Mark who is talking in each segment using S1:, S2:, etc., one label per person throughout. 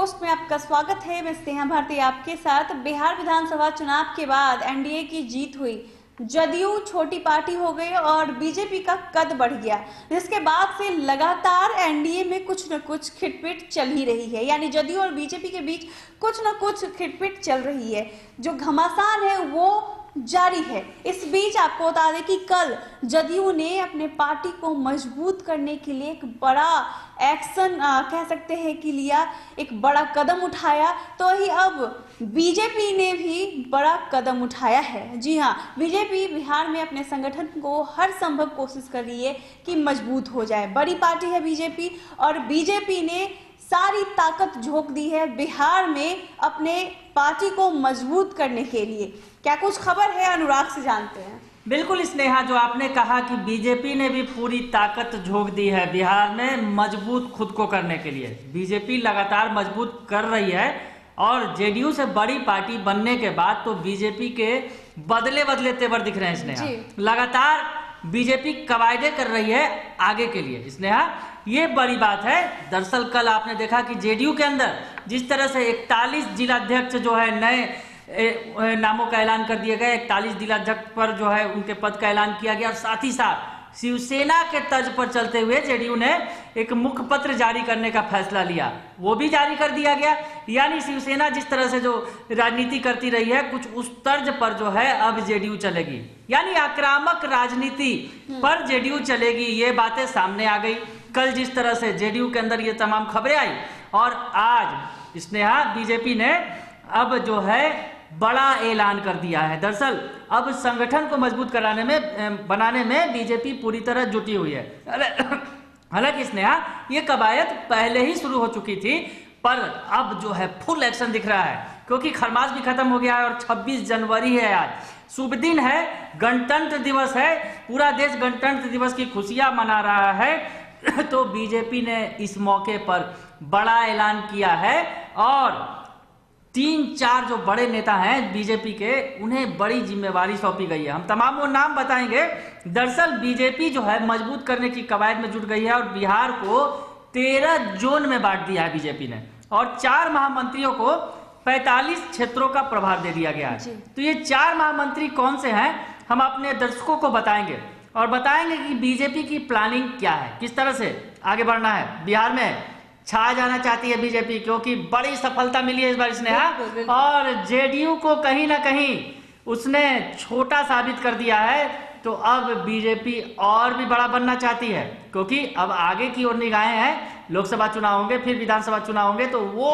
S1: Post में आपका स्वागत है। मैं स्नेहा भारती आपके साथ। बिहार विधानसभा चुनाव के बाद एनडीए की जीत हुई, जदयू छोटी पार्टी हो गई और बीजेपी का कद बढ़ गया, जिसके बाद से लगातार एनडीए में कुछ न कुछ खिटपिट चल ही रही है। यानी जदयू और बीजेपी के बीच कुछ न कुछ खिटपिट चल रही है, जो घमासान है वो जारी है। इस बीच आपको बता दें कि कल जदयू ने अपने पार्टी को मजबूत करने के लिए एक बड़ा एक्शन कह सकते हैं कि लिया, एक बड़ा कदम उठाया। तो वही अब बीजेपी ने भी बड़ा कदम उठाया है। जी हाँ, बीजेपी बिहार में अपने संगठन को हर संभव कोशिश कर रही है कि मजबूत हो जाए। बड़ी पार्टी है बीजेपी और बीजेपी ने सारी ताकत झोंक दी है बिहार में अपने पार्टी को मजबूत करने के लिए। क्या कुछ खबर है, अनुराग से जानते हैं।
S2: बिल्कुल स्नेहा, जो आपने कहा कि बीजेपी ने भी पूरी ताकत झोंक दी है बिहार में मजबूत खुद को करने के लिए। बीजेपी लगातार मजबूत कर रही है और जेडीयू से बड़ी पार्टी बनने के बाद तो बीजेपी के बदले बदले तेवर दिख रहे हैं स्नेहा। लगातार बीजेपी कवायदे कर रही है आगे के लिए स्नेहा, ये बड़ी बात है। दरअसल कल आपने देखा कि जेडीयू के अंदर जिस तरह से 41 जिलाध्यक्ष जो है नए नामों का ऐलान कर दिया गया, 41 जिलाध्यक्ष पर जो है उनके पद का ऐलान किया गया और साथ ही साथ शिवसेना के तर्ज पर चलते हुए जेडीयू ने एक मुखपत्र जारी करने का फैसला लिया, वो भी जारी कर दिया गया। यानी शिवसेना जिस तरह से जो राजनीति करती रही है, कुछ उस तर्ज पर जो है अब जेडीयू चलेगी, यानी आक्रामक राजनीति पर जेडीयू चलेगी। ये बातें सामने आ गई कल जिस तरह से जेडीयू के अंदर ये तमाम खबरें आई। और आज स्नेहा बीजेपी ने अब जो है बड़ा ऐलान कर दिया है। दरअसल अब संगठन को मजबूत कराने में बनाने में बीजेपी पूरी तरह जुटी हुई है। हालांकि स्नेहा ये कवायद पहले ही शुरू हो चुकी थी, पर अब जो है फुल एक्शन दिख रहा है, क्योंकि खरमास भी खत्म हो गया है और 26 जनवरी है, आज शुभ दिन है, गणतंत्र दिवस है, पूरा देश गणतंत्र दिवस की खुशियां मना रहा है। तो बीजेपी ने इस मौके पर बड़ा ऐलान किया है और 3-4 जो बड़े नेता हैं बीजेपी के, उन्हें बड़ी जिम्मेवारी सौंपी गई है। हम तमाम वो नाम बताएंगे। दरअसल बीजेपी जो है मजबूत करने की कवायद में जुट गई है और बिहार को 13 जोन में बांट दिया है बीजेपी ने और 4 महामंत्रियों को 45 क्षेत्रों का प्रभार दे दिया गया है। तो ये 4 महामंत्री कौन से हैं, हम अपने दर्शकों को बताएंगे और बताएंगे कि बीजेपी की प्लानिंग क्या है, किस तरह से आगे बढ़ना है। बिहार में छा जाना चाहती है बीजेपी, क्योंकि बड़ी सफलता मिली है इस बार स्नेहा, और जेडीयू को कहीं ना कहीं उसने छोटा साबित कर दिया है। तो अब बीजेपी और भी बड़ा बनना चाहती है, क्योंकि अब आगे की ओर निगाहें हैं। लोकसभा चुनाव होंगे, फिर विधानसभा चुनाव होंगे, तो वो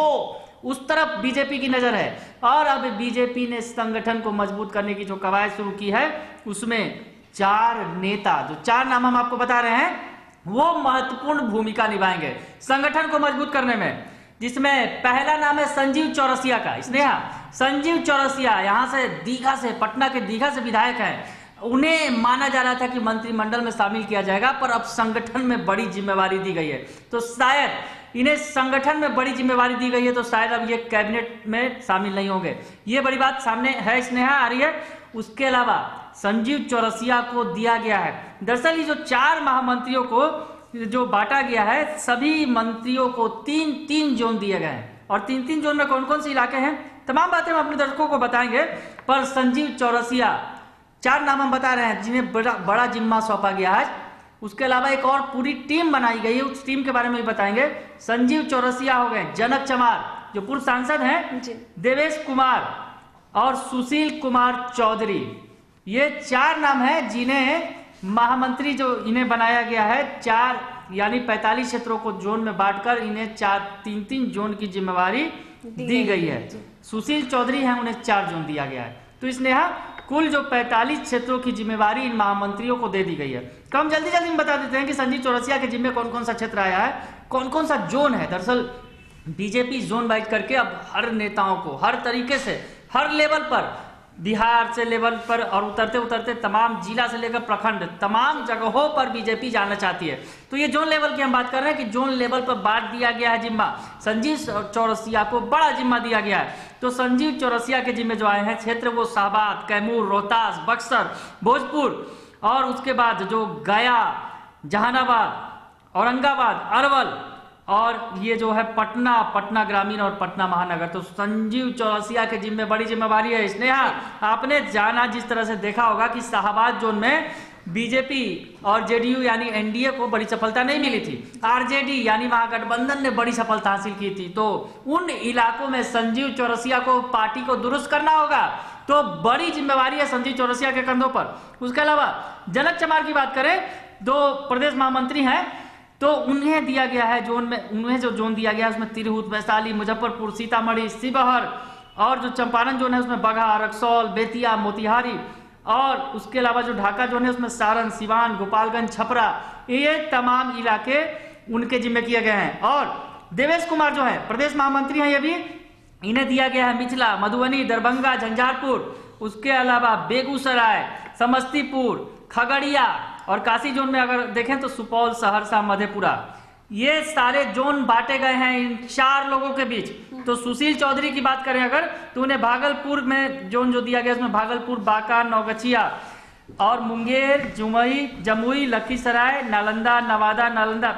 S2: उस तरफ बीजेपी की नजर है। और अब बीजेपी ने संगठन को मजबूत करने की जो कवायद शुरू की है, उसमें 4 नेता, जो 4 नाम हम आपको बता रहे हैं, वो महत्वपूर्ण भूमिका निभाएंगे संगठन को मजबूत करने में। जिसमें पहला नाम है संजीव चौरसिया का। स्नेहा, संजीव चौरसिया यहाँ से दीघा से, पटना के दीघा से विधायक हैं। उन्हें माना जा रहा था कि मंत्रिमंडल में शामिल किया जाएगा, पर अब संगठन में बड़ी जिम्मेवारी दी गई है, तो शायद इन्हें संगठन में बड़ी जिम्मेवारी दी गई है, तो शायद अब ये कैबिनेट में शामिल नहीं होंगे। ये बड़ी बात सामने है स्नेहा, आ रही है। उसके अलावा संजीव चौरसिया को दिया गया है, दरअसल ये जो 4 महामंत्रियों को जो बांटा गया है, सभी मंत्रियों को 3-3 जोन दिए गए हैं। और 3-3 जोन में कौन कौन से इलाके हैं, तमाम बातें हम अपने दर्शकों को बताएंगे। पर संजीव चौरसिया, 4 नाम हम बता रहे हैं जिन्हें बड़ा जिम्मा सौंपा गया है। उसके अलावा एक और पूरी टीम बनाई गई है, उस टीम के बारे में भी बताएंगे। संजीव चौरसिया हो गए, जनक चमार जो पूर्व सांसद हैं, देवेश कुमार और सुशील कुमार चौधरी, ये 4 नाम हैं जिन्हें महामंत्री जो इन्हें बनाया गया है। 4 यानी 45 क्षेत्रों को जोन में बांटकर इन्हें 3-3 जोन की जिम्मेवारी दी गई है। सुशील चौधरी हैं, उन्हें 4 जोन दिया गया है। तो इसने कुल जो 45 क्षेत्रों की जिम्मेवारी इन महामंत्रियों को दे दी गई है। तो हम जल्दी जल्दी बता देते हैं कि संजीव चौरसिया के जिम्मे कौन कौन सा क्षेत्र आया है, कौन कौन सा जोन है। दरअसल बीजेपी जोन वाइज करके अब हर नेताओं को हर तरीके से, हर लेवल पर, बिहार से लेवल पर और उतरते उतरते तमाम जिला से लेकर प्रखंड, तमाम जगहों पर बीजेपी जाना चाहती है। तो ये जोन लेवल की हम बात कर रहे हैं कि जोन लेवल पर बांट दिया गया है जिम्मा। संजीव चौरसिया को बड़ा जिम्मा दिया गया है। तो संजीव चौरसिया के जिम्मे जो आए हैं क्षेत्र, वो शाहबाद, कैमूर, रोहतास, बक्सर, भोजपुर और उसके बाद जो गया, जहानाबाद, औरंगाबाद, अरवल और ये जो है पटना ग्रामीण और पटना महानगर, तो संजीव चौरसिया के जिम्मे बड़ी जिम्मेवारी है। स्नेहा, आपने जाना जिस तरह से देखा होगा कि शाहबाद जोन में बीजेपी और जेडीयू यानी एनडीए को बड़ी सफलता नहीं मिली थी, आरजेडी यानी महागठबंधन ने बड़ी सफलता हासिल की थी। तो उन इलाकों में संजीव चौरसिया को पार्टी को दुरुस्त करना होगा, तो बड़ी जिम्मेवारी है संजीव चौरसिया के कंधों पर। उसके अलावा जनक चमार की बात करें, दो प्रदेश महामंत्री हैं, तो उन्हें दिया गया है जोन में, उन्हें जो जोन दिया गया है उसमें तिरहुत, वैशाली, मुजफ्फरपुर, सीतामढ़ी, शिवहर, और जो चंपारण जोन है उसमें बगहा, रक्सौल, बेतिया, मोतिहारी, और उसके अलावा जो ढाका जोन है उसमें सारण, सिवान, गोपालगंज, छपरा, ये तमाम इलाके उनके जिम्मे किए गए हैं। और देवेश कुमार जो है प्रदेश महामंत्री हैं, ये भी इन्हें दिया गया है मिथिला, मधुबनी, दरभंगा, झंझारपुर, उसके अलावा बेगूसराय, समस्तीपुर, खगड़िया, और काशी जोन में अगर देखें तो सुपौल, सहरसा, मधेपुरा, ये सारे जोन बांटे गए हैं इन 4 लोगों के बीच। तो सुशील चौधरी की बात करें अगर, तो उन्हें भागलपुर में जोन जो दिया गया उसमें भागलपुर, बांका, नौगछिया, और मुंगेर, जमुई, लखीसराय, नालंदा, नवादा, नालंदा,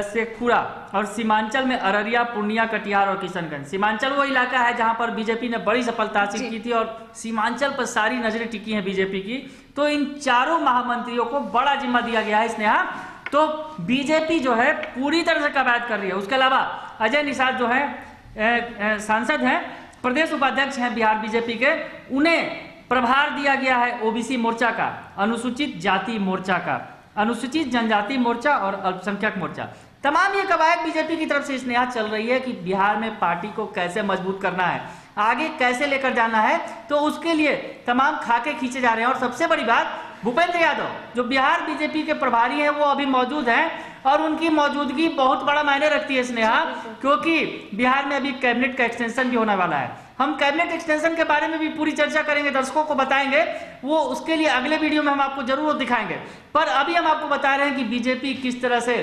S2: शेखपुरा, और सीमांचल में अररिया, पूर्णिया, कटिहार और किशनगंज। सीमांचल वो इलाका है जहां पर बीजेपी ने बड़ी सफलता हासिल की थी, और सीमांचल पर सारी नजरें टिकी हैं बीजेपी की। तो इन 4 महामंत्रियों को बड़ा जिम्मा दिया गया है स्नेहा। तो बीजेपी जो है पूरी तरह से कवायद कर रही है। उसके अलावा अजय निषाद जो है सांसद हैं, प्रदेश उपाध्यक्ष हैं बिहार बीजेपी के, उन्हें प्रभार दिया गया है ओबीसी मोर्चा का, अनुसूचित जाति मोर्चा का, अनुसूचित जनजाति मोर्चा और अल्पसंख्यक मोर्चा। तमाम ये कवायद बीजेपी की तरफ से स्नेहा चल रही है कि बिहार में पार्टी को कैसे मजबूत करना है, आगे कैसे लेकर जाना है। तो उसके लिए तमाम खाके खींचे जा रहे हैं। और सबसे बड़ी बात, भूपेंद्र यादव जो बिहार बीजेपी के प्रभारी हैं वो अभी मौजूद हैं, और उनकी मौजूदगी बहुत बड़ा मायने रखती है स्नेहा, क्योंकि बिहार में अभी कैबिनेट का एक्सटेंशन भी होने वाला है। हम कैबिनेट एक्सटेंशन के बारे में भी पूरी चर्चा करेंगे, दर्शकों को बताएंगे, वो उसके लिए अगले वीडियो में हम आपको जरूर दिखाएंगे। पर अभी हम आपको बता रहे हैं कि बीजेपी किस तरह से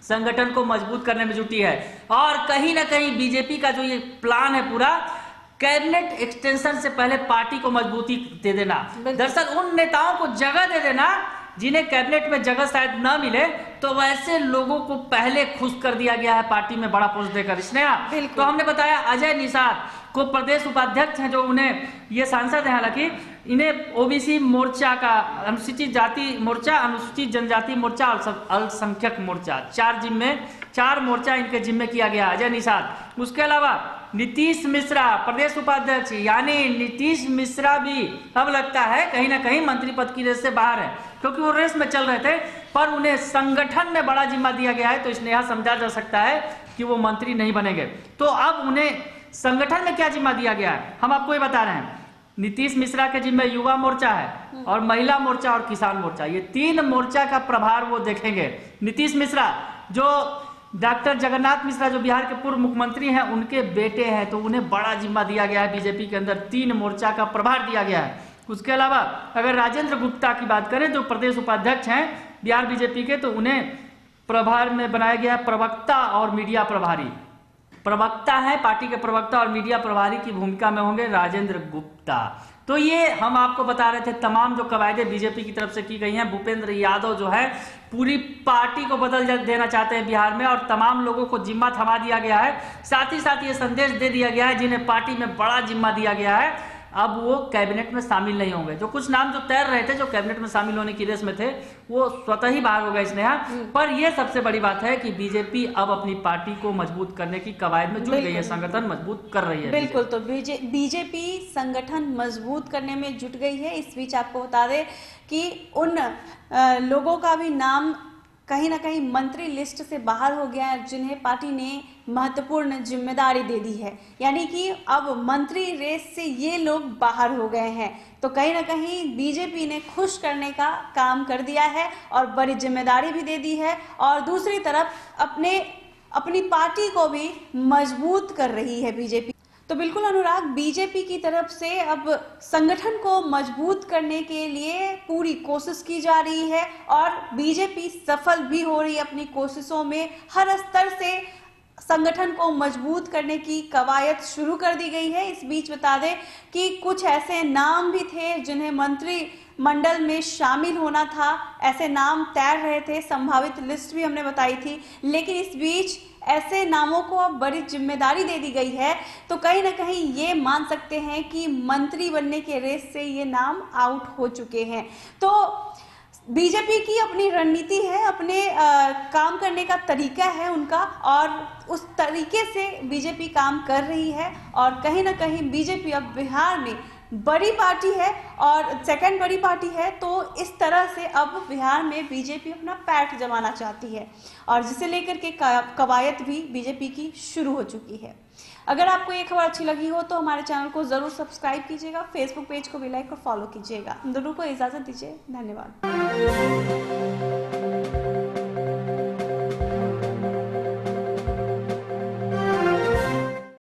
S2: संगठन को मजबूत करने में जुटी है, और कहीं ना कहीं बीजेपी का जो ये प्लान है पूरा, कैबिनेट एक्सटेंशन से पहले पार्टी को मजबूती दे देना, दरअसल उन नेताओं को जगह दे देना जिन्हें कैबिनेट में जगह शायद न मिले, तो वैसे लोगों को पहले खुश कर दिया गया है पार्टी में बड़ा पोस्ट देकर। स्नेहा, तो हमने बताया अजय निषाद को प्रदेश उपाध्यक्ष हैं, जो उन्हें ये सांसद हैं, हालांकि इन्हें ओबीसी मोर्चा का, अनुसूचित जाति मोर्चा, अनुसूचित जनजाति मोर्चा और अल्पसंख्यक मोर्चा, 4 जिम्मे, 4 मोर्चा इनके जिम्मे किया गया अजय निषाद। उसके अलावा नीतीश मिश्रा प्रदेश उपाध्यक्ष, यानी नीतीश मिश्रा भी अब लगता है कहीं ना कहीं मंत्री पद की रेस से बाहर है, क्योंकि वो रेस में चल रहे थे, पर उन्हें संगठन में बड़ा जिम्मा दिया गया है। तो इसने यह समझा जा सकता है कि वो मंत्री नहीं बनेंगे। तो अब उन्हें संगठन में क्या जिम्मा दिया गया है, हम आपको ये बता रहे हैं। नीतीश मिश्रा के जिम्मे युवा मोर्चा है, और महिला मोर्चा और किसान मोर्चा, ये 3 मोर्चा का प्रभार वो देखेंगे। नीतीश मिश्रा जो डॉक्टर जगन्नाथ मिश्रा जो बिहार के पूर्व मुख्यमंत्री हैं, उनके बेटे हैं, तो उन्हें बड़ा जिम्मा दिया गया है बीजेपी के अंदर, 3 मोर्चा का प्रभार दिया गया है। उसके अलावा अगर राजेंद्र गुप्ता की बात करें जो प्रदेश उपाध्यक्ष हैं बिहार बीजेपी के, तो उन्हें प्रभार में बनाया गया प्रवक्ता और मीडिया प्रभारी। प्रवक्ता है, पार्टी के प्रवक्ता और मीडिया प्रभारी की भूमिका में होंगे राजेंद्र गुप्ता। तो ये हम आपको बता रहे थे तमाम जो कवायदे बीजेपी की तरफ से की गई हैं। भूपेंद्र यादव जो है पूरी पार्टी को बदल देना चाहते हैं बिहार में, और तमाम लोगों को जिम्मा थमा दिया गया है। साथ ही साथ ये संदेश दे दिया गया है जिन्हें पार्टी में बड़ा जिम्मा दिया गया है, अब वो कैबिनेट में शामिल नहीं होंगे। जो कुछ नाम जो तैर रहे थे, जो कैबिनेट में शामिल होने की रेस में थे, वो स्वतः ही बाहर हो गए स्नेहा। पर ये सबसे बड़ी बात है कि बीजेपी अब अपनी पार्टी को मजबूत करने की कवायद में जुट गई है, संगठन मजबूत कर रही है।
S1: बिल्कुल, तो बीजेपी संगठन मजबूत करने में जुट गई है। इस बीच आपको बता दें कि उन लोगों का भी नाम कहीं ना कहीं मंत्री लिस्ट से बाहर हो गया है, जिन्हें पार्टी ने महत्वपूर्ण जिम्मेदारी दे दी है, यानी कि अब मंत्री रेस से ये लोग बाहर हो गए हैं। तो कहीं ना कहीं बीजेपी ने खुश करने का काम कर दिया है और बड़ी जिम्मेदारी भी दे दी है, और दूसरी तरफ अपनी पार्टी को भी मजबूत कर रही है बीजेपी। तो बिल्कुल अनुराग, बीजेपी की तरफ से अब संगठन को मजबूत करने के लिए पूरी कोशिश की जा रही है, और बीजेपी सफल भी हो रही है अपनी कोशिशों में। हर स्तर से संगठन को मजबूत करने की कवायद शुरू कर दी गई है। इस बीच बता दें कि कुछ ऐसे नाम भी थे जिन्हें मंत्री मंडल में शामिल होना था, ऐसे नाम तैर रहे थे, संभावित लिस्ट भी हमने बताई थी। लेकिन इस बीच ऐसे नामों को अब बड़ी जिम्मेदारी दे दी गई है, तो कहीं ना कहीं ये मान सकते हैं कि मंत्री बनने के रेस से ये नाम आउट हो चुके हैं। तो बीजेपी की अपनी रणनीति है, अपने काम करने का तरीका है उनका, और उस तरीके से बीजेपी काम कर रही है। और कहीं ना कहीं बीजेपी अब बिहार में बड़ी पार्टी है और सेकंड बड़ी पार्टी है, तो इस तरह से अब बिहार में बीजेपी अपना पैठ जमाना चाहती है, और जिसे लेकर के कवायद भी बीजेपी की शुरू हो चुकी है। अगर आपको ये खबर अच्छी लगी हो तो हमारे चैनल को जरूर सब्सक्राइब कीजिएगा, फेसबुक पेज को भी लाइक और फॉलो कीजिएगा। हम दोनों को इजाजत दीजिए, धन्यवाद।